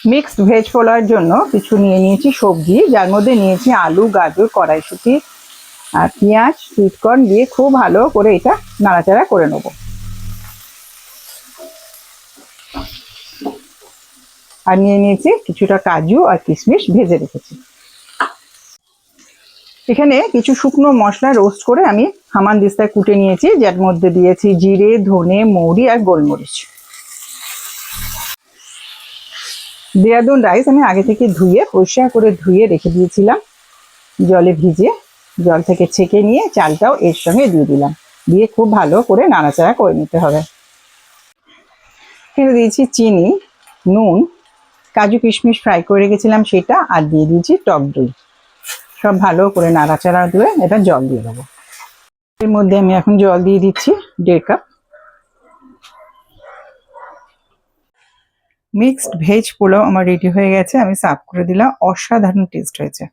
Mixed veg পোলাওর জন্য কিছু নিয়ে নিয়েছি সবজি, যার মধ্যে নিয়েছি আলু, গাজর, কড়াইশুঁটি আর পেঁয়াজ, সুইটকর্ন দিয়ে খুব ভালো করে এটা নাড়াচাড়া করে নেব। আর নিয়ে নিয়েছি কিছুটা কাজু আর কিশমিশ ভেজে রেখেছি। এখানে কিছু শুকনো মশলা রোস্ট করে আমি হামানদিস্তায় কুটে নিয়েছি, যার মধ্যে দিয়েছি জিরে, ধনে, মৌরি আর গোলমরিচ। দেরাদুন রাইস আমি আগে থেকে ধুয়ে পরিষ্কার করে ধুয়ে রেখে দিয়েছিলাম জলে ভিজিয়ে। জল থেকে ছেঁকে নিয়ে চালটাও এর সঙ্গে দিয়ে দিলাম, দিয়ে খুব ভালো করে নাড়াচাড়া করে নিতে হবে। এখানে দিয়েছি চিনি, নুন, কাজু কিশমিশ ফ্রাই করে রেখেছিলাম সেটা, আর দিয়ে দিয়েছি টক দই। সব ভালো করে নাড়াচাড়া দিয়ে এটা জল দিয়ে দেবো। এর মধ্যে আমি এখন জল দিয়ে দিচ্ছি 1.5 কাপ। মিক্সড ভেজ পোলাও আমার রেডি হয়ে গেছে, আমি সার্ভ করে দিলাম। অসাধারণ টেস্ট হয়েছে।